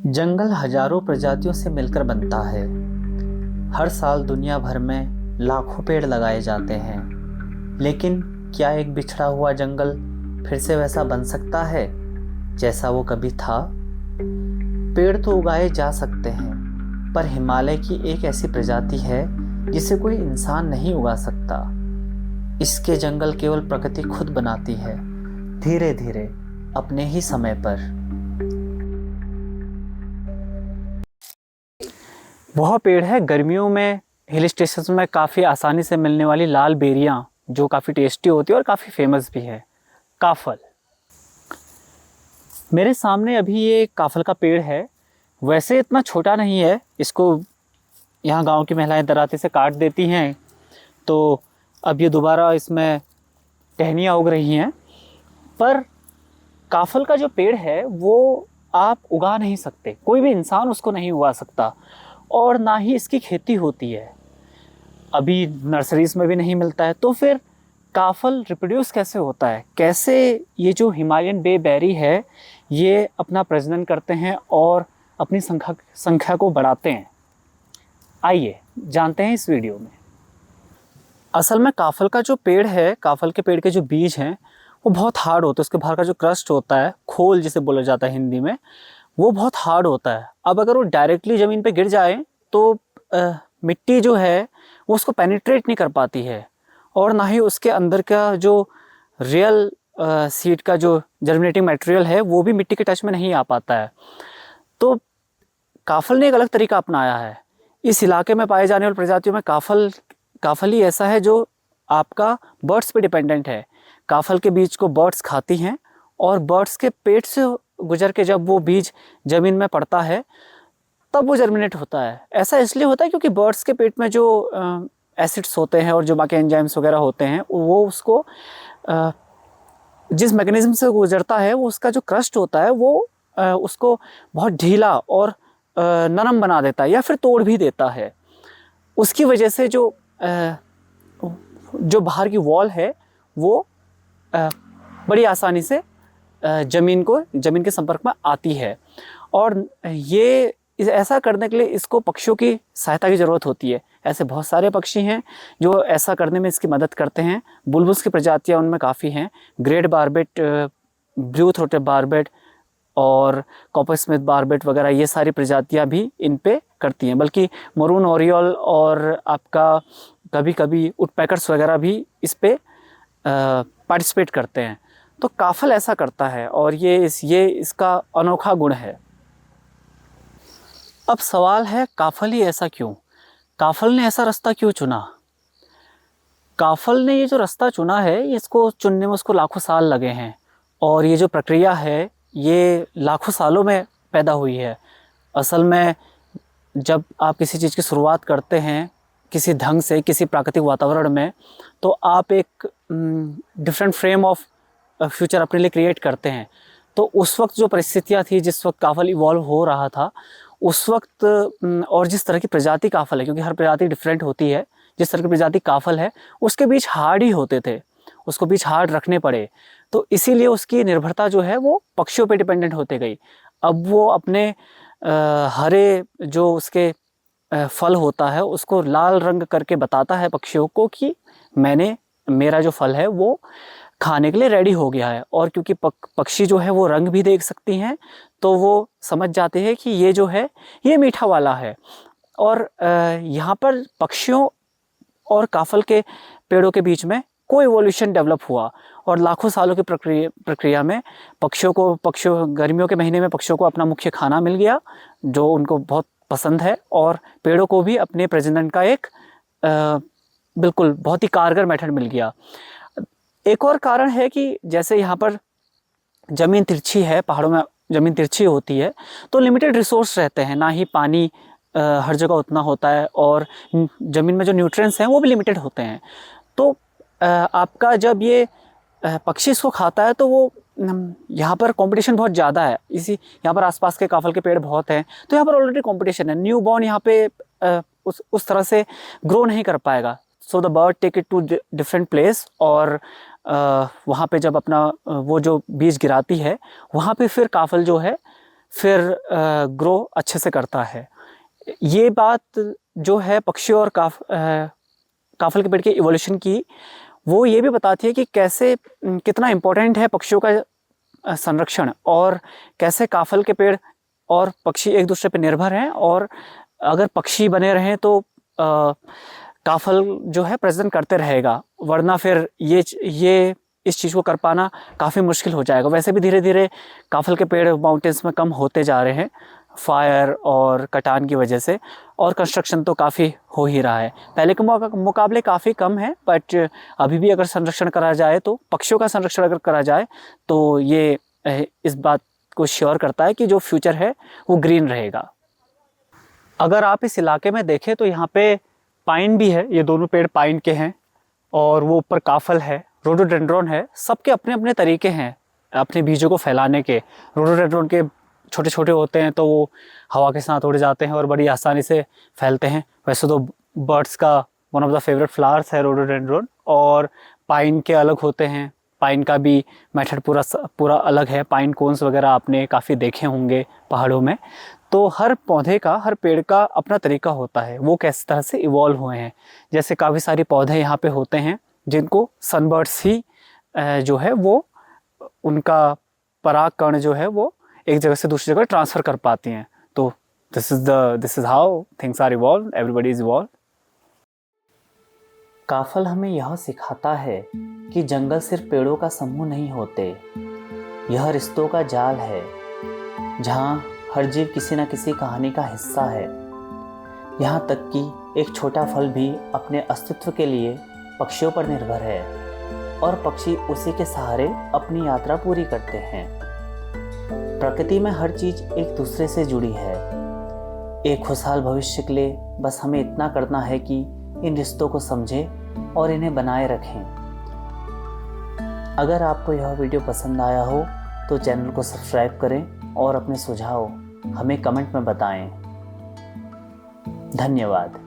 जंगल हजारों प्रजातियों से मिलकर बनता है। हर साल दुनिया भर में लाखों पेड़ लगाए जाते हैं, लेकिन क्या एक बिछड़ा हुआ जंगल फिर से वैसा बन सकता है जैसा वो कभी था? पेड़ तो उगाए जा सकते हैं, पर हिमालय की एक ऐसी प्रजाति है जिसे कोई इंसान नहीं उगा सकता। इसके जंगल केवल प्रकृति खुद बनाती है, धीरे धीरे, अपने ही समय पर। वह पेड़ है गर्मियों में हिल स्टेशन में काफ़ी आसानी से मिलने वाली लाल बेरियां, जो काफ़ी टेस्टी होती है और काफ़ी फेमस भी है, काफल। मेरे सामने अभी ये काफल का पेड़ है। वैसे इतना छोटा नहीं है, इसको यहाँ गांव की महिलाएं दराते से काट देती हैं, तो अब ये दोबारा इसमें टहनियाँ उग रही हैं। पर काफल का जो पेड़ है वो आप उगा नहीं सकते, कोई भी इंसान उसको नहीं उगा सकता, और ना ही इसकी खेती होती है, अभी नर्सरीज में भी नहीं मिलता है। तो फिर काफल रिप्रोड्यूस कैसे होता है? कैसे ये जो हिमालयन बेबेरी है ये अपना प्रजनन करते हैं और अपनी संख्या को बढ़ाते हैं? आइए जानते हैं इस वीडियो में। असल में काफल का जो पेड़ है, काफल के पेड़ के जो बीज हैं वो बहुत हार्ड होते हैं। उसके बाहर का जो क्रस्ट होता है, खोल जिसे बोला जाता है हिंदी में, वो बहुत हार्ड होता है। अब अगर वो डायरेक्टली ज़मीन पे गिर जाए तो मिट्टी जो है वो उसको पेनिट्रेट नहीं कर पाती है, और ना ही उसके अंदर का जो रियल सीड का जो जर्मिनेटिंग मटेरियल है वो भी मिट्टी के टच में नहीं आ पाता है। तो काफल ने एक अलग तरीका अपनाया है। इस इलाके में पाए जाने वाली प्रजातियों में काफल ही ऐसा है जो आपका बर्ड्स पे डिपेंडेंट है। काफल के बीज को बर्ड्स खाती हैं, और बर्ड्स के पेट से गुजर के जब वो बीज ज़मीन में पड़ता है तब वो जर्मिनेट होता है। ऐसा इसलिए होता है क्योंकि बर्ड्स के पेट में जो एसिड्स होते हैं और जो बाकी एंजाइम्स वगैरह होते हैं वो उसको जिस मैकेनिज्म से गुजरता है, वो उसका जो क्रस्ट होता है वो उसको बहुत ढीला और नरम बना देता है या फिर तोड़ भी देता है। उसकी वजह से जो बाहर की वॉल है वो बड़ी आसानी से ज़मीन के संपर्क में आती है। और ये ऐसा करने के लिए इसको पक्षियों की सहायता की ज़रूरत होती है। ऐसे बहुत सारे पक्षी हैं जो ऐसा करने में इसकी मदद करते हैं। बुलबुल्स की प्रजातियां उनमें काफ़ी हैं। Great barbette, blue throated barbette और कॉपर स्मिथ बार्बेट वगैरह, ये सारी प्रजातियां भी इन पे करती हैं। बल्कि मरून ओरियोल और आपका कभी कभी वुडपेकर्स वगैरह भी इस पे पार्टिसिपेट करते हैं। तो काफल ऐसा करता है, और ये इसका अनोखा गुण है। अब सवाल है, काफल ही ऐसा क्यों? काफल ने ऐसा रास्ता क्यों चुना? काफल ने ये जो रास्ता चुना है, इसको चुनने में उसको लाखों साल लगे हैं, और ये जो प्रक्रिया है ये लाखों सालों में पैदा हुई है। असल में जब आप किसी चीज़ की शुरुआत करते हैं किसी ढंग से, किसी प्राकृतिक वातावरण में, तो आप एक डिफरेंट फ्रेम ऑफ फ्यूचर अपने लिए क्रिएट करते हैं। तो उस वक्त जो परिस्थितियाँ थी, जिस वक्त काफल इवॉल्व हो रहा था, उस वक्त और जिस तरह की प्रजाति काफल है, क्योंकि हर प्रजाति डिफरेंट होती है, जिस तरह की प्रजाति काफल है उसके बीज हार्ड ही होते थे, उसको बीज हार्ड रखने पड़े। तो इसीलिए उसकी निर्भरता जो है वो पक्षियों पे डिपेंडेंट होते गई। अब वो अपने हरे जो उसके फल होता है उसको लाल रंग करके बताता है पक्षियों को कि मेरा जो फल है वो खाने के लिए रेडी हो गया है। और क्योंकि पक्षी जो है वो रंग भी देख सकती हैं, तो वो समझ जाते हैं कि ये जो है ये मीठा वाला है। और यहाँ पर पक्षियों और काफल के पेड़ों के बीच में कोई इवोल्यूशन डेवलप हुआ, और लाखों सालों की प्रक्रिया में पक्षियों गर्मियों के महीने में पक्षियों को अपना मुख्य खाना मिल गया जो उनको बहुत पसंद है, और पेड़ों को भी अपने प्रजनन का एक बिल्कुल बहुत ही कारगर मेथड मिल गया। एक और कारण है कि जैसे यहाँ पर ज़मीन तिरछी है, पहाड़ों में ज़मीन तिरछी होती है, तो लिमिटेड रिसोर्स रहते हैं, ना ही पानी हर जगह उतना होता है, और ज़मीन में जो न्यूट्रिएंट्स हैं वो भी लिमिटेड होते हैं। तो आपका जब ये पक्षी इसको खाता है तो वो यहाँ पर कंपटीशन बहुत ज़्यादा है। यहाँ पर आसपास के काफल के पेड़ बहुत हैं, तो यहाँ पर ऑलरेडी कंपटीशन है। न्यू बॉर्न यहाँ पे उस तरह से ग्रो नहीं कर पाएगा। So the bird take it to different place, और वहाँ पे जब अपना वो जो बीज गिराती है, वहाँ पे फिर काफल जो है फिर ग्रो अच्छे से करता है। ये बात जो है पक्षी और काफल के पेड़ के इवोल्यूशन की, वो ये भी बताती है कि कैसे कितना इम्पोर्टेंट है पक्षियों का संरक्षण, और कैसे काफल के पेड़ और पक्षी एक दूसरे पर निर्भर हैं, और अगर पक्षी बने रहें तो काफल जो है प्रेजेंट करते रहेगा, वरना फिर ये इस चीज़ को कर पाना काफ़ी मुश्किल हो जाएगा। वैसे भी धीरे धीरे काफल के पेड़ माउंटेन्स में कम होते जा रहे हैं फायर और कटान की वजह से, और कंस्ट्रक्शन तो काफ़ी हो ही रहा है। पहले के मुकाबले काफ़ी कम है, बट अभी भी अगर संरक्षण करा जाए, तो पक्षियों का संरक्षण अगर करा जाए, तो ये इस बात को श्योर करता है कि जो फ्यूचर है वो ग्रीन रहेगा। अगर आप इस इलाके में देखें तो यहाँ पे पाइन भी है, ये दोनों पेड़ पाइन के हैं, और वो ऊपर काफल है, रोडोडेंड्रॉन है। सबके अपने अपने तरीके हैं अपने बीजों को फैलाने के। रोडोडेंड्रॉन के छोटे छोटे होते हैं तो वो हवा के साथ उड़ जाते हैं और बड़ी आसानी से फैलते हैं। वैसे तो बर्ड्स का one of the favourite flowers है रोडोडेंड्रॉन। और पाइन के अलग होते हैं, पाइन का भी मेथड पूरा अलग है। पाइन कोन्स वगैरह आपने काफ़ी देखे होंगे पहाड़ों में। तो हर पौधे का, हर पेड़ का अपना तरीका होता है, वो किस तरह से इवॉल्व हुए हैं। जैसे काफ़ी सारे पौधे यहाँ पे होते हैं जिनको सनबर्ड्स ही जो है वो उनका पराग कण जो है वो एक जगह से दूसरी जगह ट्रांसफ़र कर पाती हैं। तो this is how things are evolve, everybody is evolve. काफल हमें यह सिखाता है कि जंगल सिर्फ पेड़ों का समूह नहीं होते, यह रिश्तों का जाल है, जहाँ हर जीव किसी न किसी कहानी का हिस्सा है। यहाँ तक कि एक छोटा फल भी अपने अस्तित्व के लिए पक्षियों पर निर्भर है, और पक्षी उसी के सहारे अपनी यात्रा पूरी करते हैं। प्रकृति में हर चीज एक दूसरे से जुड़ी है। एक खुशहाल भविष्य के लिए बस हमें इतना करना है कि इन रिश्तों को समझें और इन्हें बनाए रखें। अगर आपको यह वीडियो पसंद आया हो तो चैनल को सब्सक्राइब करें और अपने सुझाव हमें कमेंट में बताएं। धन्यवाद।